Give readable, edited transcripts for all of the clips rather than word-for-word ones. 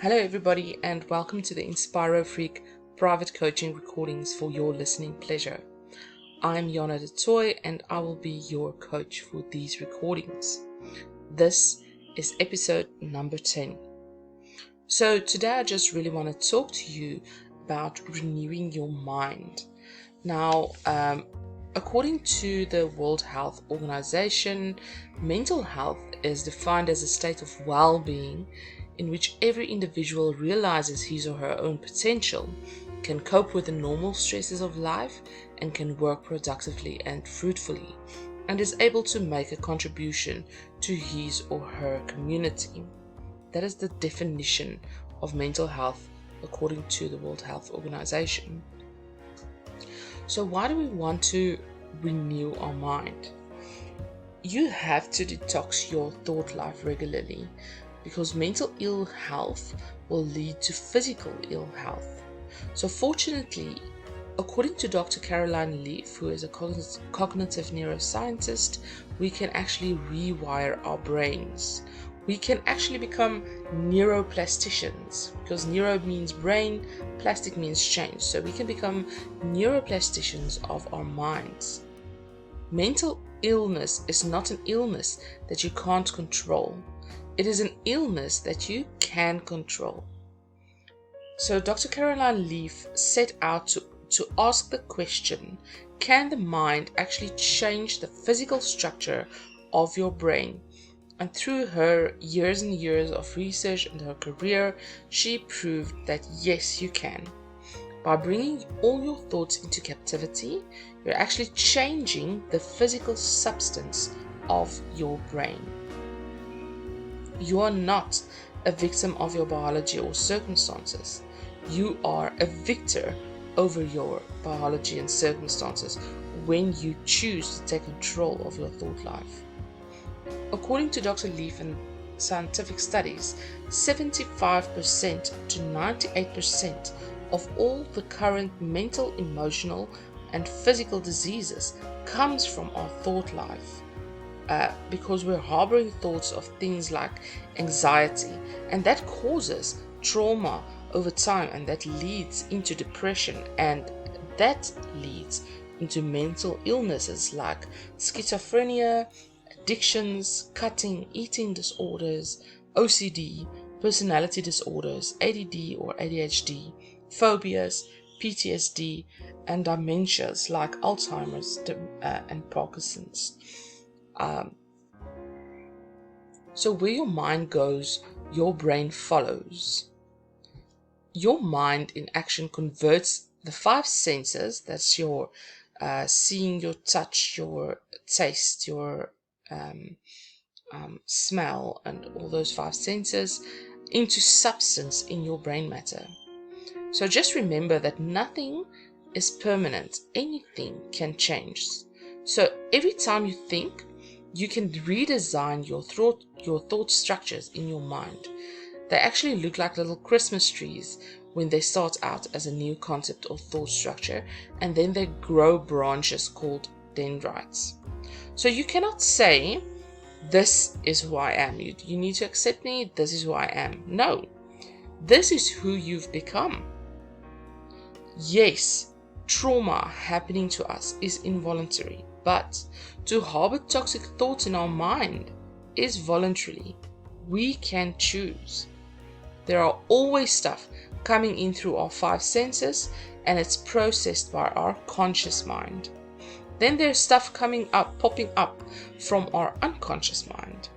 Hello, everybody, and welcome to the Inspiro Freak private coaching recordings for your listening pleasure. I'm Yana de Toy, and I will be your coach for these recordings. This is episode number 10. So today I just really want to talk to you about renewing your mind. Now, according to the World Health Organization, mental health is defined as a state of well-being in which every individual realizes his or her own potential, can cope with the normal stresses of life, and can work productively and fruitfully, and is able to make a contribution to his or her community. That is the definition of mental health according to the World Health Organization. So why do we want to renew our mind? You have to detox your thought life regularly, because mental ill health will lead to physical ill health. So fortunately, according to Dr. Caroline Leaf, who is a cognitive neuroscientist, we can actually rewire our brains. We can actually become neuroplasticians, because neuro means brain, plastic means change. So we can become neuroplasticians of our minds. Mental illness is not an illness that you can't control. It is an illness that you can control. So Dr. Caroline Leaf set out to ask the question, can the mind actually change the physical structure of your brain? And through her years and years of research and her career, she proved that yes, you can. By bringing all your thoughts into captivity, you're actually changing the physical substance of your brain. You are not a victim of your biology or circumstances. You are a victor over your biology and circumstances when you choose to take control of your thought life. According to Dr. Leaf and scientific studies, 75% to 98% of all the current mental, emotional, and physical diseases comes from our thought life. Because we're harboring thoughts of things like anxiety, and that causes trauma over time, and that leads into depression, and that leads into mental illnesses like schizophrenia, addictions, cutting, eating disorders, OCD, personality disorders, ADD or ADHD, phobias, PTSD, and dementias like Alzheimer's and Parkinson's. So where your mind goes, your brain follows. Your mind in action converts the five senses, that's your seeing, your touch, your taste, your smell, and all those five senses into substance in your brain matter. So just remember that nothing is permanent. Anything can change. So every time you think, you can redesign your thought structures in your mind. They actually look like little Christmas trees when they start out as a new concept or thought structure, and then they grow branches called dendrites. So you cannot say, this is who I am. You need to accept me, this is who I am. No, this is who you've become. Yes, trauma happening to us is involuntary, but to harbor toxic thoughts in our mind is voluntary. We can choose. There are always stuff coming in through our five senses, and it's processed by our conscious mind. Then there's stuff popping up from our unconscious mind.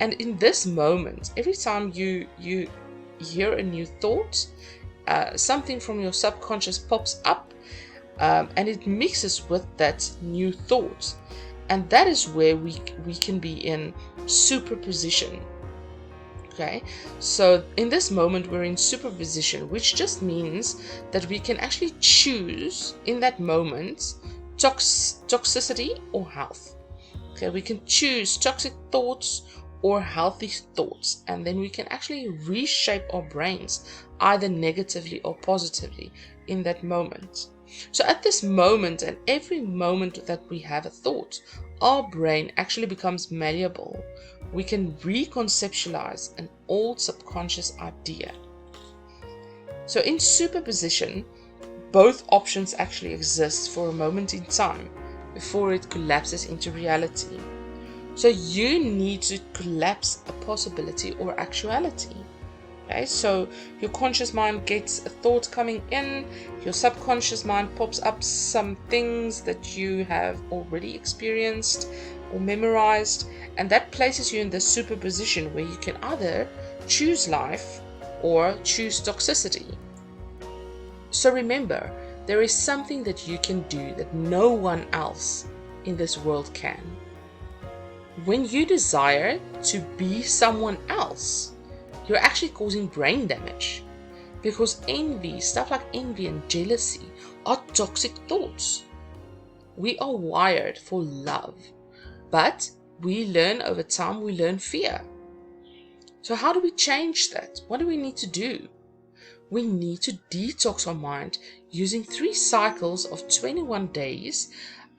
And in this moment, every time you hear a new thought, something from your subconscious pops up, and it mixes with that new thought. And that is where we can be in superposition. Okay, so in this moment we're in superposition, which just means that we can actually choose in that moment toxicity or health. Okay, we can choose toxic thoughts or healthy thoughts, and then we can actually reshape our brains either negatively or positively in that moment. So at this moment, and every moment that we have a thought, our brain actually becomes malleable. We can reconceptualize an old subconscious idea. So in superposition, both options actually exist for a moment in time before it collapses into reality. So you need to collapse a possibility or actuality. Okay, so your conscious mind gets a thought coming in, your subconscious mind pops up some things that you have already experienced or memorized, and that places you in the superposition where you can either choose life or choose toxicity. So remember, there is something that you can do that no one else in this world can. When you desire to be someone else, you're actually causing brain damage, because stuff like envy and jealousy are toxic thoughts. We are wired for love, but we learn over time, we learn fear. So how do we change that? What do we need to do? We need to detox our mind using 3 cycles of 21 days.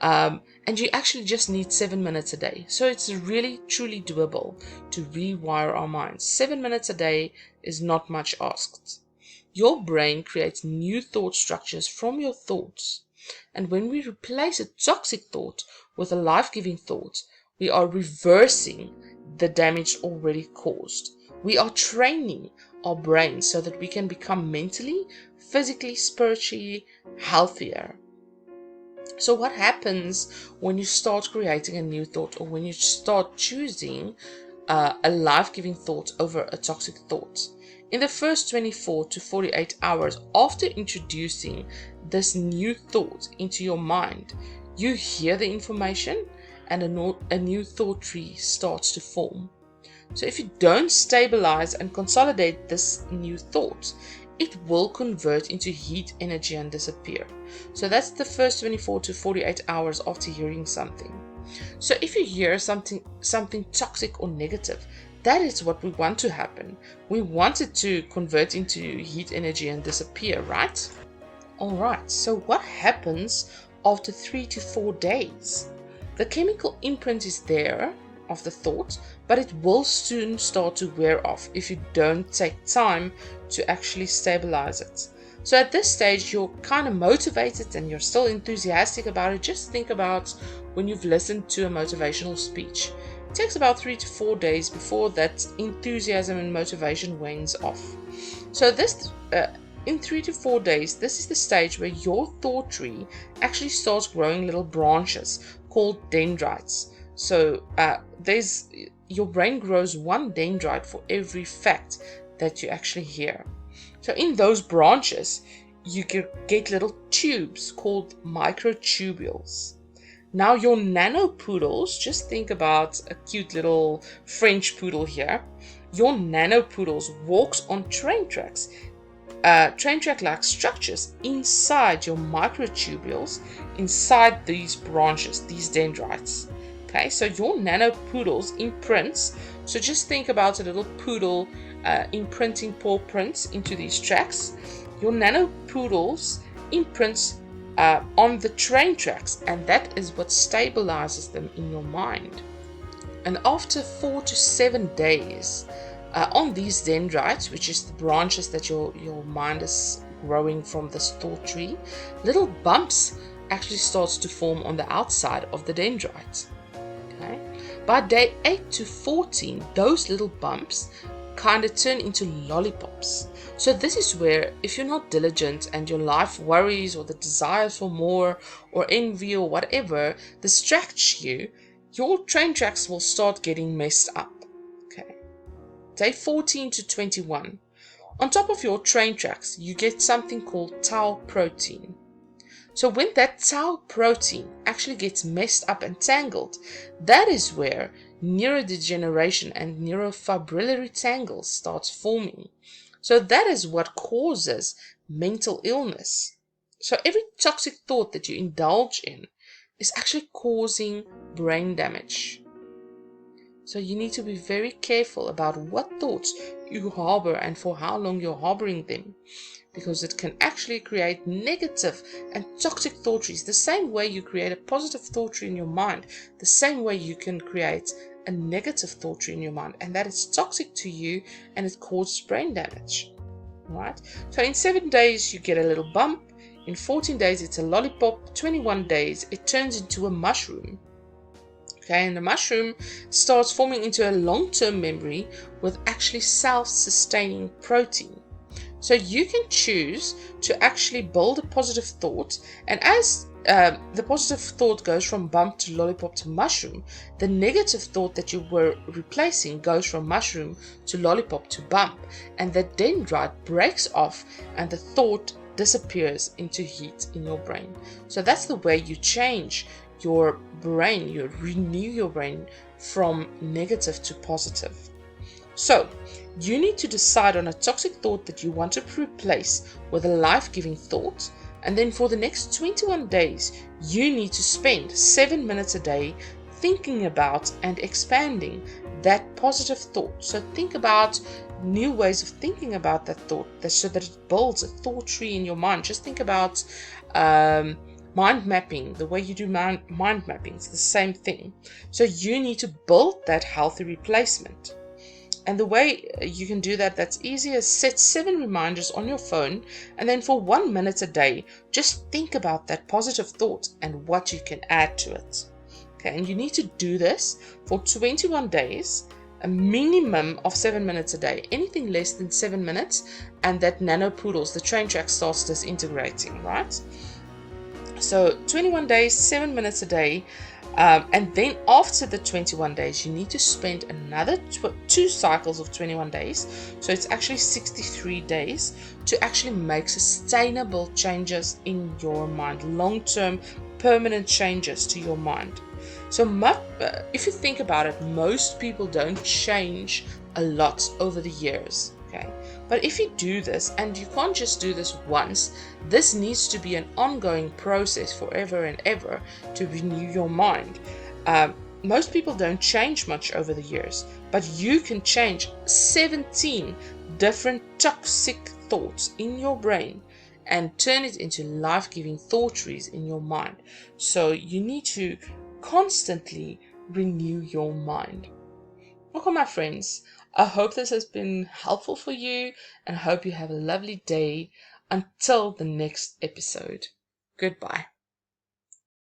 And you actually just need 7 minutes a day. So it's really, truly doable to rewire our minds. 7 minutes a day is not much asked. Your brain creates new thought structures from your thoughts. And when we replace a toxic thought with a life-giving thought, we are reversing the damage already caused. We are training our brain so that we can become mentally, physically, spiritually healthier. So what happens when you start creating a new thought, or when you start choosing a life-giving thought over a toxic thought? In the first 24 to 48 hours after introducing this new thought into your mind, you hear the information and a new thought tree starts to form. So if you don't stabilize and consolidate this new thought, it will convert into heat energy and disappear. So that's the first 24 to 48 hours after hearing something. So if you hear something toxic or negative, that is what we want to happen. We want it to convert into heat energy and disappear, right? Alright, so what happens after 3 to 4 days? The chemical imprint is there of the thought, but it will soon start to wear off if you don't take time to actually stabilize it. So at this stage, you're kind of motivated and you're still enthusiastic about it. Just think about when you've listened to a motivational speech. It takes about 3 to 4 days before that enthusiasm and motivation wanes off. So in 3 to 4 days, this is the stage where your thought tree actually starts growing little branches called dendrites. So your brain grows 1 dendrite for every fact that you actually hear. So in those branches, you get little tubes called microtubules. Now your nanopoodles, just think about a cute little French poodle here. Your nanopoodles walks on train tracks, train track-like structures inside your microtubules, inside these branches, these dendrites. Okay, so your nanopoodles imprints. So just think about a little poodle imprinting paw prints into these tracks. Your nanopoodles imprints on the train tracks, and that is what stabilizes them in your mind. And after 4 to 7 days on these dendrites, which is the branches that your mind is growing from this thought tree, little bumps actually starts to form on the outside of the dendrites. Okay? By day 8 to 14, those little bumps kind of turn into lollipops. So this is where, if you're not diligent and your life worries or the desires for more or envy or whatever distracts you, your train tracks will start getting messed up. Okay. Day 14 to 21. On top of your train tracks, you get something called tau protein. So when that tau protein actually gets messed up and tangled, that is where neurodegeneration and neurofibrillary tangles starts forming. So that is what causes mental illness. So every toxic thought that you indulge in is actually causing brain damage. So you need to be very careful about what thoughts you harbor and for how long you're harboring them, because it can actually create negative and toxic thought trees. The same way you create a positive thought tree in your mind, the same way you can create a negative thought tree in your mind, and that is toxic to you and it causes brain damage. right? So in 7 days, you get a little bump. In 14 days, it's a lollipop. 21 days, it turns into a mushroom. Okay, and the mushroom starts forming into a long-term memory with actually self-sustaining protein. So you can choose to actually build a positive thought, and as the positive thought goes from bump to lollipop to mushroom, the negative thought that you were replacing goes from mushroom to lollipop to bump, and the dendrite breaks off and the thought disappears into heat in your brain. So that's the way you change your brain, you renew your brain from negative to positive. So, you need to decide on a toxic thought that you want to replace with a life-giving thought, and then for the next 21 days, you need to spend 7 minutes a day thinking about and expanding that positive thought. So think about new ways of thinking about that thought so that it builds a thought tree in your mind. Just think about mind mapping, the way you do mind mapping. It's the same thing. So you need to build that healthy replacement. And the way you can do that, that's easy, is set 7 reminders on your phone, and then for 1 minute a day, just think about that positive thought and what you can add to it. Okay, and you need to do this for 21 days, a minimum of 7 minutes a day. Anything less than 7 minutes, and that nanopoodles, the train track, starts disintegrating, right? So 21 days, 7 minutes a day. And then after the 21 days, you need to spend another 2 cycles of 21 days. So it's actually 63 days to actually make sustainable changes in your mind, long-term, permanent changes to your mind. So if you think about it, most people don't change a lot over the years. Okay, but if you do this, and you can't just do this once, this needs to be an ongoing process forever and ever to renew your mind. Most people don't change much over the years, but you can change 17 different toxic thoughts in your brain and turn it into life-giving thought trees in your mind. So you need to constantly renew your mind. Okay, my friends, I hope this has been helpful for you, and I hope you have a lovely day until the next episode. Goodbye.